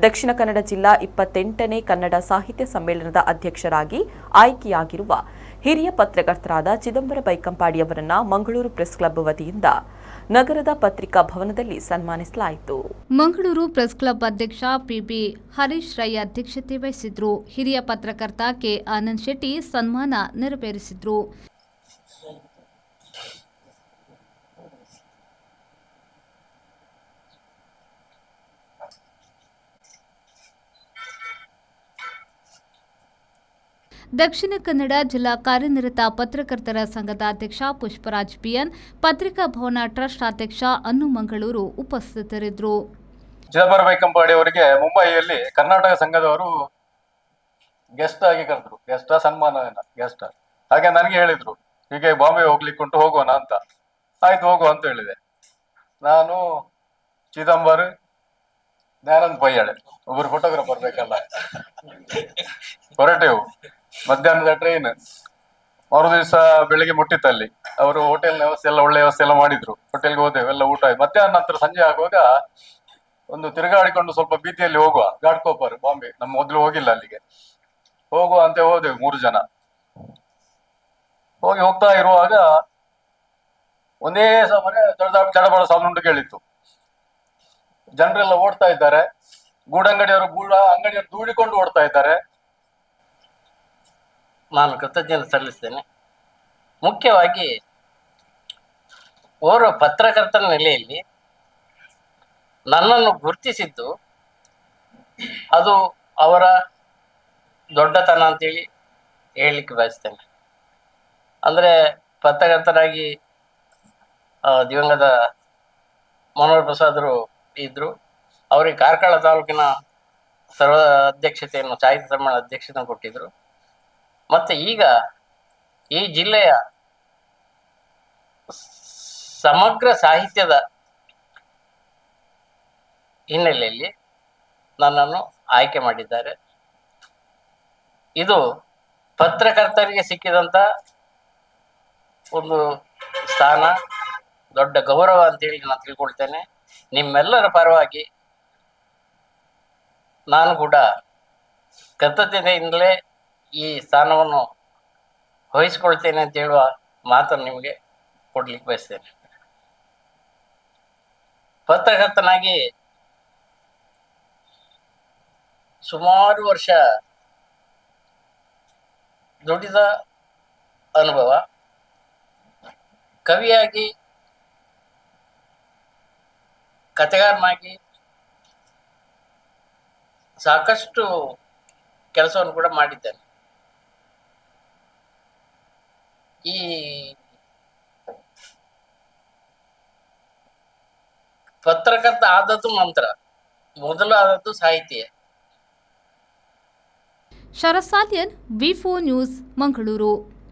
ದಕ್ಷಿಣ ಕನ್ನಡ ಜಿಲ್ಲಾ 28ನೇ ಕನ್ನಡ ಸಾಹಿತ್ಯ ಸಮ್ಮೇಳನದ ಅಧ್ಯಕ್ಷರಾಗಿ ಆಯ್ಕೆಯಾಗಿರುವ ಹಿರಿಯ ಪತ್ರಕರ್ತರಾದ ಚಿದಂಬರ ಬೈಕಂಪಾಡಿಯವರನ್ನು ಮಂಗಳೂರು ಪ್ರೆಸ್ ಕ್ಲಬ್ ವತಿಯಿಂದ ನಗರದ ಪತ್ರಿಕಾ ಭವನದಲ್ಲಿ ಸನ್ಮಾನಿಸಲಾಯಿತು. ಮಂಗಳೂರು ಪ್ರೆಸ್ ಕ್ಲಬ್ ಅಧ್ಯಕ್ಷ ಪಿಬಿ ಹರೀಶ್ ರೈ ಅಧ್ಯಕ್ಷತೆ ವಹಿಸಿದ್ರು. ಹಿರಿಯ ಪತ್ರಕರ್ತ ಕೆ ಆನಂದ್ ಶೆಟ್ಟಿ ಸನ್ಮಾನ ನೆರವೇರಿಸಿದ್ರು. ದಕ್ಷಿಣ ಕನ್ನಡ ಜಿಲ್ಲಾ ಕಾರ್ಯನಿರತ ಪತ್ರಕರ್ತರ ಸಂಘದ ಅಧ್ಯಕ್ಷ ಪುಷ್ಪರಾಜ್ ಪಿಎನ್, ಪತ್ರಿಕಾ ಭವನ ಟ್ರಸ್ಟ್ ಅಧ್ಯಕ್ಷ ಅನ್ನು ಮಂಗಳೂರು ಉಪಸ್ಥಿತರಿದ್ದರು. ಚಿದಂಬರ ಬೈಕಂಪಾಡಿ ಅವರಿಗೆ ಮುಂಬಯಿಯಲ್ಲಿ ಕರ್ನಾಟಕ ಸಂಘದವರು ಗೆಸ್ಟ್ ಆಗಿ ಕರೆದ್ರು. ಗೆಸ್ಟ್ ಹಾಗೆ ನನಗೆ ಹೇಳಿದ್ರು, ಹೀಗೆ ಬಾಂಬೆ ಹೋಗ್ಲಿಕ್ಕುಂಟು, ಹೋಗೋಣ ಅಂತ. ಆಯ್ತು ಹೋಗುವ ಅಂತ ಹೇಳಿದೆ. ನಾನು, ಚಿದಂಬರ್, ದಯಾನಂದ್ ಪಯ್ಯಾಳೆ, ಒಬ್ಬರು ಫೋಟೋಗ್ರಾಫರ್ ಬೇಕಲ್ಲ, ಹೊರಟೆವು. ಮಧ್ಯಾಹ್ನದ ಟ್ರೈನ್, ಮರು ದಿವಸ ಬೆಳಿಗ್ಗೆ ಮುಟ್ಟಿತ್ತಲ್ಲಿ. ಅವರು ಹೋಟೆಲ್ ವ್ಯವಸ್ಥೆ ಎಲ್ಲ ಒಳ್ಳೆ ವ್ಯವಸ್ಥೆ ಎಲ್ಲ ಮಾಡಿದ್ರು. ಹೋಟೆಲ್ಗೆ ಹೋದೆವು, ಎಲ್ಲ ಊಟ ಆಯ್ತು. ಮಧ್ಯಾಹ್ನ ನಂತರ ಸಂಜೆ ಆಗುವಾಗ ಒಂದು ತಿರುಗಾಡಿಕೊಂಡು ಸ್ವಲ್ಪ ಬೀದಿಯಲ್ಲಿ ಹೋಗುವ, ಘಾಟ್ಕೋಪರ್ ಬಾಂಬೆ, ನಮ್ಮ ಮೊದಲು ಹೋಗಿಲ್ಲ ಅಲ್ಲಿಗೆ, ಹೋಗುವ ಅಂತ ಹೋದೆವು 3 ಜನ. ಹೋಗ್ತಾ ಇರುವಾಗ ಒಂದೇ ಸಮನೆ ಚಡಬಡ ಸೌಂಡ್ ಕೇಳಿತ್ತು. ಜನರೆಲ್ಲ ಓಡ್ತಾ ಇದ್ದಾರೆ, ಗೂಡಂಗಡಿಯವರು ಅಂಗಡಿಯವರು ದೂಡಿಕೊಂಡು ಓಡ್ತಾ ಇದ್ದಾರೆ. ನಾನು ಕೃತಜ್ಞತೆ ಸಲ್ಲಿಸ್ತೇನೆ. ಮುಖ್ಯವಾಗಿ ಓರ್ವ ಪತ್ರಕರ್ತನ ನೆಲೆಯಲ್ಲಿ ನನ್ನನ್ನು ಗುರುತಿಸಿದ್ದು ಅದು ಅವರ ದೊಡ್ಡತನ ಅಂತೇಳಿ ಹೇಳಲಿಕ್ಕೆ ಬಯಸ್ತೇನೆ. ಅಂದರೆ ಪತ್ರಕರ್ತರಾಗಿ ದಿವಂಗತ ಮನೋಹರ್ ಪ್ರಸಾದರು ಇದ್ರು. ಅವರಿಗೆ ಕಾರ್ಕಳ ತಾಲೂಕಿನ ಸರ್ವ ಅಧ್ಯಕ್ಷತೆಯನ್ನು, ಸಾಹಿತ್ಯ ಸಮ್ಮೇಳನ ಅಧ್ಯಕ್ಷತೆಯನ್ನು ಕೊಟ್ಟಿದ್ರು. ಮತ್ತೆ ಈಗ ಈ ಜಿಲ್ಲೆಯ ಸಮಗ್ರ ಸಾಹಿತ್ಯದ ಹಿನ್ನೆಲೆಯಲ್ಲಿ ನನ್ನನ್ನು ಆಯ್ಕೆ ಮಾಡಿದ್ದಾರೆ. ಇದು ಪತ್ರಕರ್ತರಿಗೆ ಸಿಕ್ಕಿದಂತ ಒಂದು ಸ್ಥಾನ, ದೊಡ್ಡ ಗೌರವ ಅಂತೇಳಿ ನಾನು ತಿಳ್ಕೊಳ್ತೇನೆ. ನಿಮ್ಮೆಲ್ಲರ ಪರವಾಗಿ ನಾನು ಕೂಡ ಕೃತಜ್ಞತೆಯಿಂದಲೇ ಈ ಸ್ಥಾನವನ್ನು ವಹಿಸ್ಕೊಳ್ತೇನೆ ಅಂತ ಹೇಳುವ ಮಾತನ್ನು ನಿಮಗೆ ಕೊಡ್ಲಿಕ್ಕೆ ಬಯಸ್ತೇನೆ. ಪತ್ರಕರ್ತನಾಗಿ ಸುಮಾರು ವರ್ಷ ದುಡಿದ ಅನುಭವ, ಕವಿಯಾಗಿ, ಕಥೆಗಾರನಾಗಿ ಸಾಕಷ್ಟು ಕೆಲಸವನ್ನು ಕೂಡ ಮಾಡಿದ್ದೇನೆ. ಈ ಪತ್ರಕರ್ತ ಆದದ್ದು ನಂತರ, ಮೊದಲು ಆದದ್ದು ಸಾಹಿತ್ಯ. ಶರಸಾಲಿಯನ್, ವಿ4 ನ್ಯೂಸ್, ಮಂಗಳೂರು.